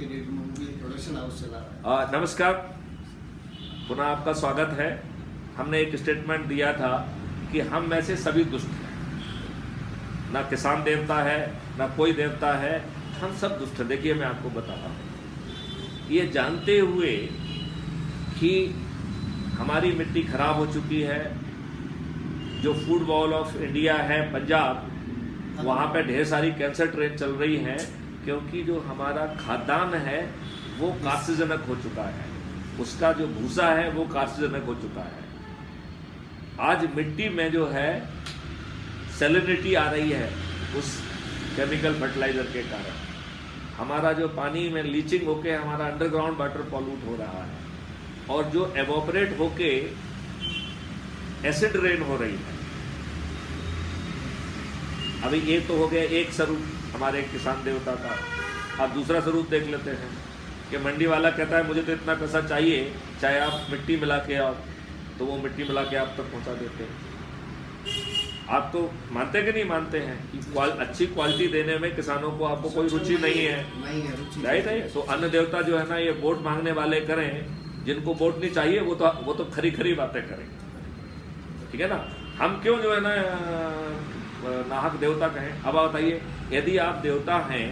की डेट में वो भी प्रोडक्शन हाउस चला रहा है। नमस्कार, पुनः आपका स्वागत है। हमने एक स्टेटमेंट दिया था कि हम में से सभी दुष्ट हैं, ना किसान देवता है ना कोई देवता है, हम सब दुष्ट हैं। देखिए मैं आपको बता रहा हूँ, ये जानते हुए कि हमारी मिट्टी खराब हो चुकी है, जो फूड बॉल ऑफ इंडिया है पंजाब, वहाँ पे ढेर सारी कैंसर ट्रेन चल रही हैं, क्योंकि जो हमारा खाद्यान्न है वो कार्सिजनक हो चुका है, उसका जो भूसा है वो कार्सिजनक हो चुका है। आज मिट्टी में जो है सैलिनिटी आ रही है उस केमिकल फर्टिलाइजर के कारण। हमारा जो पानी में लीचिंग होके हमारा अंडरग्राउंड वाटर पॉल्यूट हो रहा है, और जो एवोपरेट होके एसिड रेन हो रही है। अभी ये तो हो गया एक स्वरूप हमारे किसान देवता का। अब दूसरा स्वरूप देख लेते हैं कि मंडी वाला कहता है मुझे तो इतना पैसा चाहिए, चाहे आप मिट्टी मिला के आओ, तो वो मिट्टी मिला के आप तक पहुंचा देते हैं। आप तो मानते कि नहीं मानते हैं कि अच्छी क्वालिटी देने में किसानों को आपको कोई रुचि नहीं है, राइट है? तो अन्न देवता जो है ना, ये वोट मांगने वाले करें, जिनको वोट नहीं चाहिए वो तो खरी खरी बातें करें, ठीक है ना। हम क्यों जो है ना नाहक देवता कहें। अब बताइए, यदि आप देवता हैं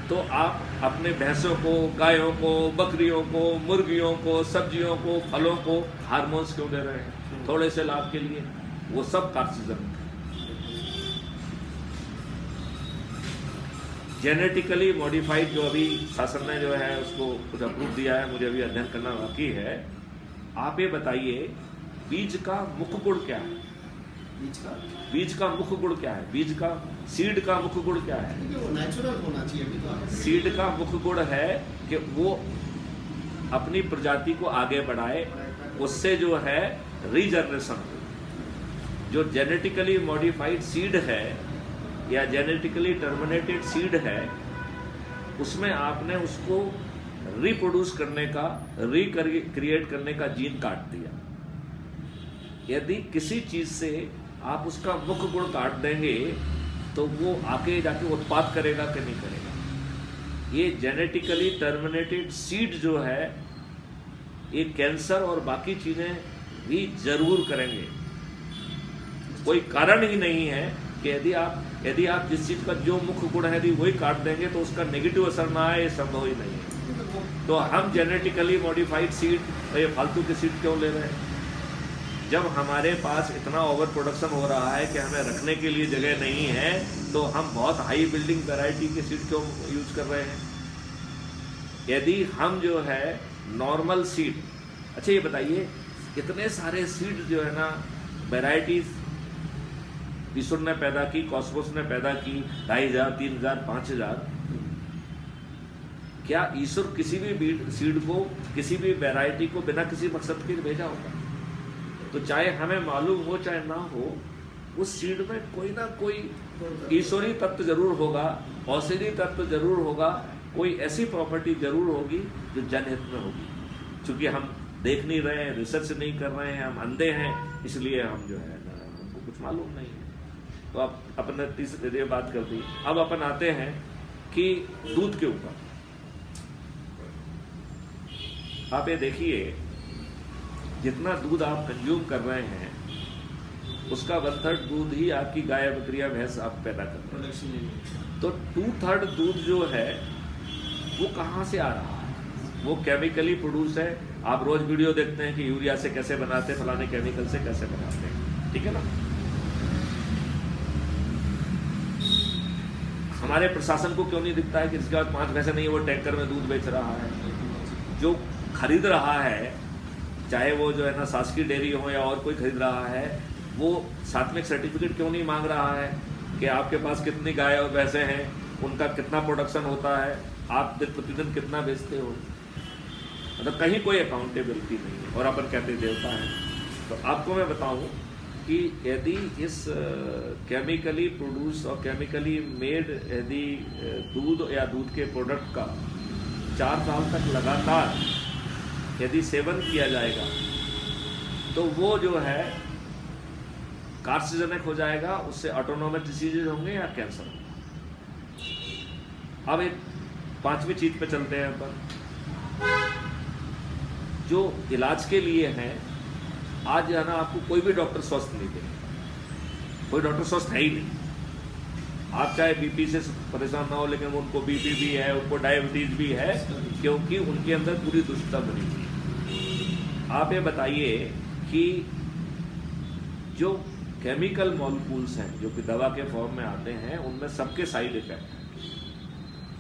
तो आप अपने भैंसों को, गायों को, बकरियों को, मुर्गियों को, सब्जियों को, फलों को हार्मोन्स क्यों दे रहे हैं? थोड़े से लाभ के लिए। वो सब कार्सिजन जेनेटिकली मॉडिफाइड, जो अभी शासन ने जो है उसको कुछ अप्रूव दिया है, मुझे अभी अध्ययन करना बाकी है। आप ये बताइए, बीज का मुख्य गुण क्या है? बीज का मुख्य गुण क्या है? बीज का, सीड का मुख्य गुण क्या है? वो नेचुरल होना चाहिए। अभी तो सीड का मुख्य गुण है कि वो अपनी प्रजाति को आगे बढ़ाए, उससे जो है रीजनरेशन हो। जो जेनेटिकली मॉडिफाइड सीड है या जेनेटिकली टर्मिनेटेड सीड है, उसमें आपने उसको रिप्रोड्यूस करने का, रिक्रिएट करने का जीन काट दिया। यदि किसी चीज से आप उसका मुख्य गुण काट देंगे तो वो आगे जाके उत्पाद करेगा कि नहीं करेगा। ये जेनेटिकली टर्मिनेटेड सीड जो है, ये कैंसर और बाकी चीजें भी जरूर करेंगे। कोई कारण ही नहीं है कि यदि आप जिस चीज का जो मुख्य गुण है यदि वही काट देंगे तो उसका नेगेटिव असर ना आए, ये संभव ही नहीं है। तो हम जेनेटिकली मॉडिफाइड सीड, ये फालतू के सीड क्यों ले रहे हैं? जब हमारे पास इतना ओवर प्रोडक्शन हो रहा है कि हमें रखने के लिए जगह नहीं है, तो हम बहुत हाई बिल्डिंग वैरायटी के सीड क्यों यूज कर रहे हैं? यदि हम जो है नॉर्मल सीड, अच्छा ये बताइए, इतने सारे सीड जो है ना, वैरायटीज ईश्वर ने पैदा की, कॉस्मोस ने पैदा की, 2500, 3000, 5000। क्या ईश्वर किसी भी सीड को, किसी भी वैरायटी को बिना किसी मकसद के भेजा होगा? तो चाहे हमें मालूम हो चाहे ना हो, उस सीड में कोई ना कोई ईश्वरी तत्व जरूर होगा, औषधि तत्व जरूर होगा, कोई ऐसी प्रॉपर्टी जरूर होगी जो जनहित में होगी। क्योंकि हम देख नहीं रहे हैं, रिसर्च नहीं कर रहे हैं, हम अंधे हैं, इसलिए हम जो है ना, हमको कुछ मालूम नहीं है। तो आप अपने तीसरी बात कर दी। अब अपन आते हैं कि दूध के ऊपर। आप ये देखिए, जितना दूध आप कंज्यूम कर रहे हैं, उसका 1/3 दूध ही आपकी गाय, बकरियां, भैंस आप पैदा करते हैं। तो 2/3 दूध जो है वो कहाँ से आ रहा है? वो केमिकली प्रोड्यूस है। आप रोज वीडियो देखते हैं कि यूरिया से कैसे बनाते हैं, फलाने केमिकल से कैसे बनाते हैं, ठीक है ना। हमारे प्रशासन को क्यों नहीं दिखता है कि इसके बाद 5 भैंसे नहीं है, वो टैंकर में दूध बेच रहा है? जो खरीद रहा है, चाहे वो जो है ना शासकीय डेयरी हो या और कोई खरीद रहा है, वो साथ में एक सर्टिफिकेट क्यों नहीं मांग रहा है कि आपके पास कितनी गाय और भैंसे हैं, उनका कितना प्रोडक्शन होता है, आप दिन प्रतिदिन कितना बेचते हो? मतलब कहीं कोई अकाउंटेबिलिटी नहीं है, और अपन कहते देवता है। तो आपको मैं बताऊं कि यदि इस केमिकली प्रोड्यूस और केमिकली मेड यदि दूध या दूध के प्रोडक्ट का 4 साल तक लगातार यदि सेवन किया जाएगा, तो वो जो है कार्सिजनक हो जाएगा, उससे ऑटोनोमिक डिसीजेज होंगे या कैंसर होगा। अब एक 5वीं चीज पे चलते हैं अपन, जो इलाज के लिए हैं। आज है ना, आपको कोई भी डॉक्टर स्वस्थ नहीं देगा, कोई डॉक्टर स्वस्थ है ही नहीं। आप चाहे बीपी से परेशान ना हो, लेकिन उनको बीपी भी है, उनको डायबिटीज भी है, क्योंकि उनके अंदर पूरी दुष्टता बनी हुई है। आप ये बताइए कि जो केमिकल मॉलिक्यूल्स हैं जो कि दवा के फॉर्म में आते हैं, उनमें सबके साइड इफेक्ट हैं,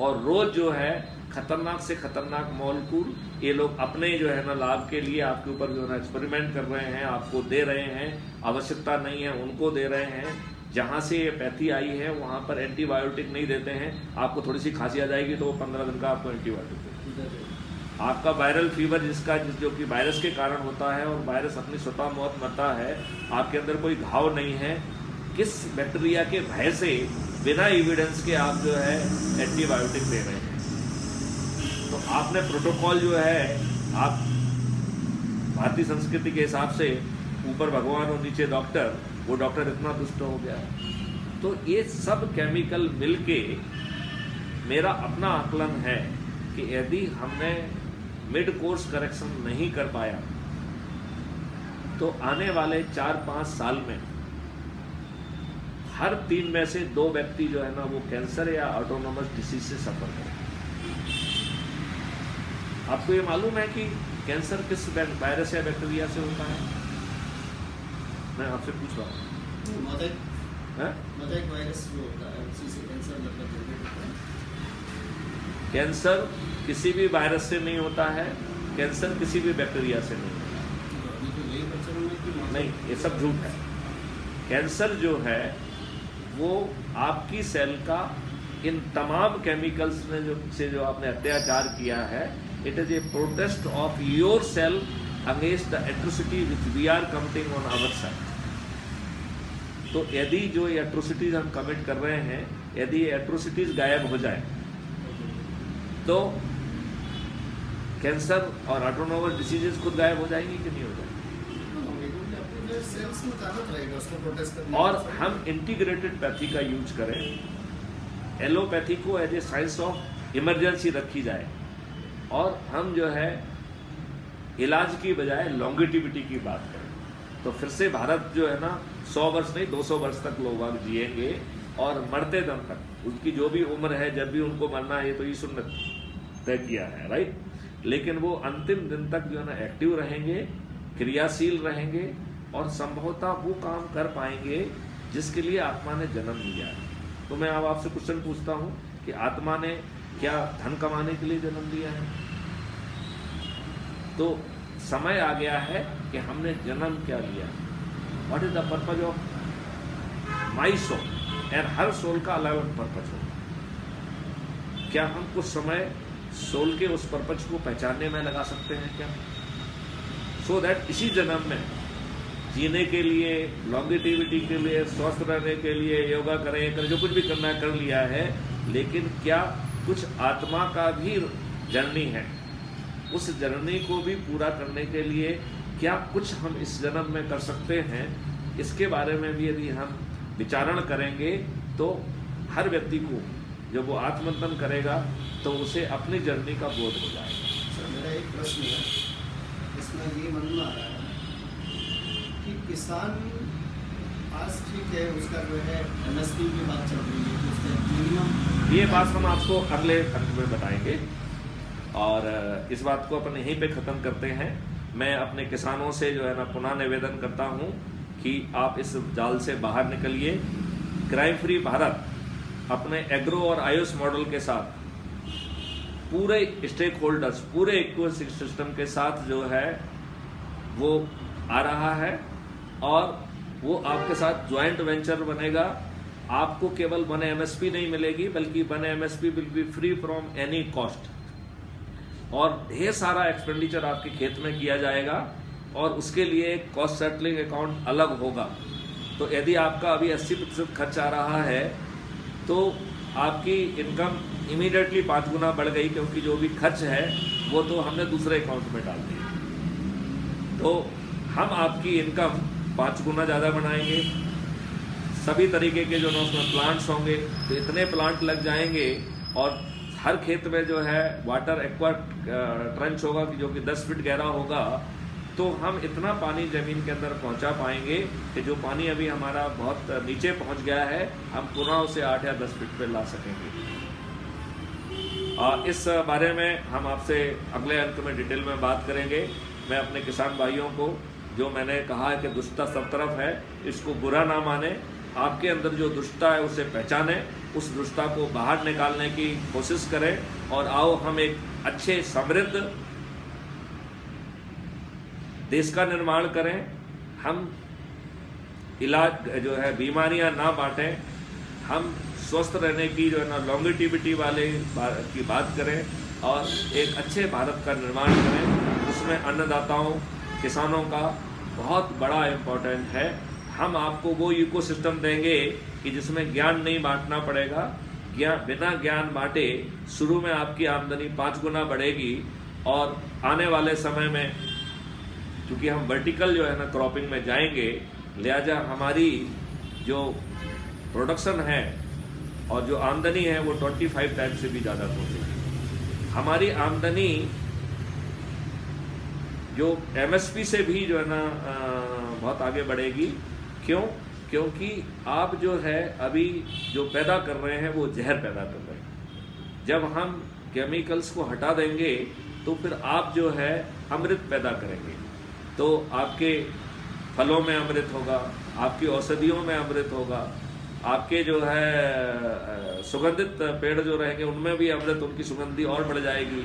और रोज जो है खतरनाक से खतरनाक मॉलिक्यूल ये लोग अपने जो है ना लाभ के लिए आपके ऊपर जो है ना एक्सपेरिमेंट कर रहे हैं, आपको दे रहे हैं। आवश्यकता नहीं है उनको दे रहे हैं। जहां से ये पैथी आई है वहां पर एंटीबायोटिक नहीं देते हैं। आपको थोड़ी सी खांसी आ जाएगी तो 15 दिन का आपको एंटीबायोटिक देते हैं। आपका वायरल फीवर जो कि वायरस के कारण होता है, और वायरस अपनी स्वतः मौत मरता है, आपके अंदर कोई घाव नहीं है, किस बैक्टीरिया के भय से बिना एविडेंस के आप जो है एंटीबायोटिक दे रहे हैं? तो आपने प्रोटोकॉल जो है, आप भारतीय संस्कृति के हिसाब से ऊपर भगवान और नीचे डॉक्टर, वो डॉक्टर इतना दुष्ट हो गया। तो ये सब केमिकल मिलके मेरा अपना आकलन है कि यदि हमने मिड कोर्स करेक्शन नहीं कर पाया तो आने वाले 4-5 साल में हर 3 में से 2 व्यक्ति जो है ना वो कैंसर या ऑटोनोमस डिसीज से सफर करें। आपको ये मालूम है कि कैंसर किस वायरस या बैक्टीरिया से होता है? मैं आपसे पूछ रहा हूँ। मोज़ेक वायरस जो होता है उसी से कैंसर मतलब जनरेट होता है। कैंसर किसी भी वायरस से नहीं होता है, कैंसर किसी भी बैक्टीरिया से नहीं होता है। नहीं, ये सब झूठ है। कैंसर जो है वो आपकी सेल का इन तमाम केमिकल्स ने जो आपने अत्याचार किया है, it is a protest of your cell against the atrocity which we are committing on our side. तो यदि जो ये एट्रोसिटीज हम कमिट कर रहे हैं, यदि ये एट्रोसिटीज गायब हो जाए तो कैंसर और ऑटोनोमस डिसीजेस खुद गायब हो जाएंगी कि नहीं हो जाएंगी? और हम इंटीग्रेटेड पैथी का यूज करें, एलोपैथी को as a science of emergency रखी जाए, और हम जो है इलाज की बजाय लॉन्गेटिविटी की बात करें, तो फिर से भारत जो है ना 100 वर्ष नहीं 200 वर्ष तक लोग बाग जिएंगे, और मरते दम तक उनकी जो भी उम्र है, जब भी उनको मरना है, ये तो ईश्वर ने तय किया है, राइट। लेकिन वो अंतिम दिन तक जो है ना एक्टिव रहेंगे, क्रियाशील रहेंगे, और संभवतः वो काम कर पाएंगे जिसके लिए आत्मा ने जन्म लिया है। तो मैं अब आपसे क्वेश्चन पूछता हूँ कि आत्मा ने क्या धन कमाने के लिए जन्म लिया है? तो समय आ गया है कि हमने जन्म क्या लिया, what is the purpose of my soul, and हर सोल का अलग अलग पर्पज हो। क्या हम कुछ समय सोल के उस पर्पज को पहचानने में लगा सकते हैं क्या? सो दैट इसी जन्म में जीने के लिए, लॉन्गेटिविटी के लिए, स्वस्थ रहने के लिए योगा करें, जो कुछ भी करना है कर लिया है, लेकिन क्या कुछ आत्मा का भी जर्नी है, उस जर्नी को भी पूरा करने के लिए क्या कुछ हम इस जन्म में कर सकते हैं? इसके बारे में भी यदि हम विचारण करेंगे तो हर व्यक्ति को जब वो आत्मचिंतन करेगा तो उसे अपनी जर्नी का बोध हो जाएगा। सर, मेरा एक प्रश्न है, इसमें ये मन में आ रहा है कि किसान आज ठीक है, उसका जो है MSP की बात चल रही है, उसका मिनिमम, ये बात हम आपको अगले अंक में बताएंगे, और इस बात को अपन यहीं पे ख़त्म करते हैं। मैं अपने किसानों से जो है ना पुनः निवेदन करता हूँ कि आप इस जाल से बाहर निकलिए। क्राइम फ्री भारत अपने एग्रो और आयुष मॉडल के साथ पूरे स्टेक होल्डर्स, पूरे इकोसिस्टम के साथ जो है वो आ रहा है, और वो आपके साथ ज्वाइंट वेंचर बनेगा। आपको केवल 1 MSP नहीं मिलेगी, बल्कि 1 MSP will be free from any cost, और ढेर सारा एक्सपेंडिचर आपके खेत में किया जाएगा, और उसके लिए कॉस्ट सेटलिंग अकाउंट अलग होगा। तो यदि आपका अभी 80% खर्च आ रहा है तो आपकी इनकम इमीडिएटली 5 गुना बढ़ गई, क्योंकि जो भी खर्च है वो तो हमने दूसरे अकाउंट में डाल दिया। तो हम आपकी इनकम 5 गुना ज़्यादा बनाएंगे। सभी तरीके के जो उसमें प्लांट्स होंगे, तो इतने प्लांट लग जाएंगे, और हर खेत में जो है वाटर एक्वा ट्रंच होगा कि जो कि 10 फीट गहरा होगा, तो हम इतना पानी ज़मीन के अंदर पहुंचा पाएंगे कि जो पानी अभी हमारा बहुत नीचे पहुंच गया है, हम पुनः उसे 8 या 10 फीट पे ला सकेंगे। इस बारे में हम आपसे अगले अंक में डिटेल में बात करेंगे। मैं अपने किसान भाइयों को, जो मैंने कहा है कि दुष्टता सब तरफ है, इसको बुरा ना माने, आपके अंदर जो दुष्टता है उसे पहचाने, उस दुष्टता को बाहर निकालने की कोशिश करें, और आओ हम एक अच्छे समृद्ध देश का निर्माण करें। हम इलाज जो है बीमारियां ना बांटें, हम स्वस्थ रहने की जो है ना लॉन्गेटिविटी वाले की बात करें, और एक अच्छे भारत का निर्माण करें। उसमें अन्नदाताओं, किसानों का बहुत बड़ा इम्पोर्टेंट है। हम आपको वो इकोसिस्टम देंगे कि जिसमें ज्ञान नहीं बांटना पड़ेगा। बिना ज्ञान बांटे शुरू में आपकी आमदनी 5 गुना बढ़ेगी, और आने वाले समय में क्योंकि हम वर्टिकल जो है ना क्रॉपिंग में जाएंगे, लिहाजा हमारी जो प्रोडक्शन है और जो आमदनी है वो 25 टाइम्स से भी ज़्यादा पहुँचेगी। हमारी आमदनी जो MSP से भी जो है ना बहुत आगे बढ़ेगी। क्यों? क्योंकि आप जो है अभी जो पैदा कर रहे हैं वो जहर पैदा कर रहे हैं। जब हम केमिकल्स को हटा देंगे तो फिर आप जो है अमृत पैदा करेंगे। तो आपके फलों में अमृत होगा, आपकी औषधियों में अमृत होगा, आपके जो है सुगंधित पेड़ जो रहेंगे उनमें भी अमृत, उनकी सुगंधी और बढ़ जाएगी।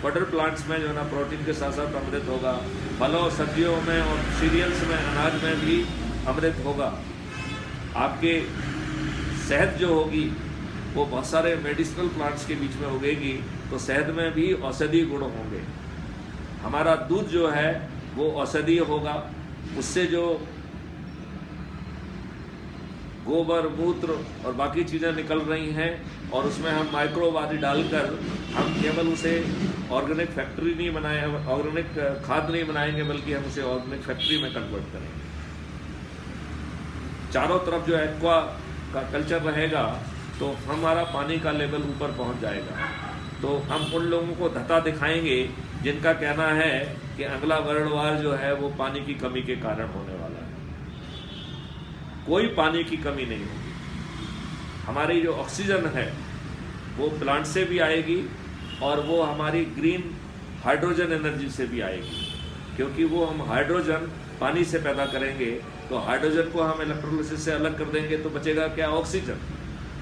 बटर प्लांट्स में जो है ना प्रोटीन के साथ साथ अमृत होगा, फलों सब्जियों में और सीरियल्स में, अनाज में भी अमृत होगा। आपके शहद जो होगी वो बहुत सारे मेडिसिनल प्लांट्स के बीच में उगेगी, तो शहद में भी औषधीय गुण होंगे। हमारा दूध जो है वो औषधीय होगा, उससे जो गोबर, मूत्र और बाकी चीज़ें निकल रही हैं, और उसमें हम माइक्रोब आदि डालकर हम केवल उसे ऑर्गेनिक फैक्ट्री नहीं बनाए, ऑर्गेनिक खाद नहीं बनाएंगे, बल्कि हम उसे ऑर्गेनिक फैक्ट्री में कन्वर्ट करेंगे। चारों तरफ जो एक्वा का कल्चर रहेगा तो हमारा पानी का लेवल ऊपर पहुंच जाएगा। तो हम उन लोगों को धता दिखाएंगे जिनका कहना है कि अगला वर्ल्ड वार जो है वो पानी की कमी के कारण होने वाला है। कोई पानी की कमी नहीं होगी। हमारी जो ऑक्सीजन है वो प्लांट से भी आएगी, और वो हमारी ग्रीन हाइड्रोजन एनर्जी से भी आएगी, क्योंकि वो हम हाइड्रोजन पानी से पैदा करेंगे। तो हाइड्रोजन को हम इलेक्ट्रोलिसिस से अलग कर देंगे तो बचेगा क्या? ऑक्सीजन।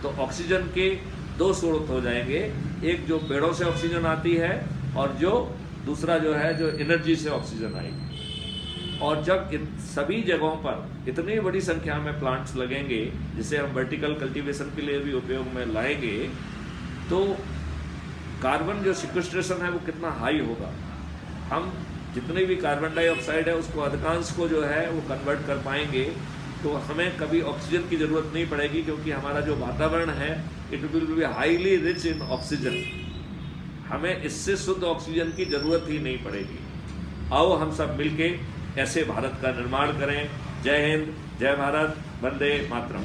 तो ऑक्सीजन के 2 स्रोत हो जाएंगे, एक जो पेड़ों से ऑक्सीजन आती है, और जो दूसरा जो है जो एनर्जी से ऑक्सीजन आएगी। और जब सभी जगहों पर इतनी बड़ी संख्या में प्लांट्स लगेंगे, जिसे हम वर्टिकल कल्टीवेशन के लिए भी उपयोग में लाएंगे, तो कार्बन जो सिक्वेस्ट्रेशन है वो कितना हाई होगा। हम जितने भी कार्बन डाइऑक्साइड है उसको अधिकांश को जो है वो कन्वर्ट कर पाएंगे, तो हमें कभी ऑक्सीजन की ज़रूरत नहीं पड़ेगी, क्योंकि हमारा जो वातावरण है it will be highly rich in oxygen. हमें इससे शुद्ध ऑक्सीजन की ज़रूरत ही नहीं पड़ेगी। आओ हम सब मिलके ऐसे भारत का निर्माण करें। जय हिंद, जय भारत, वंदे मातरम।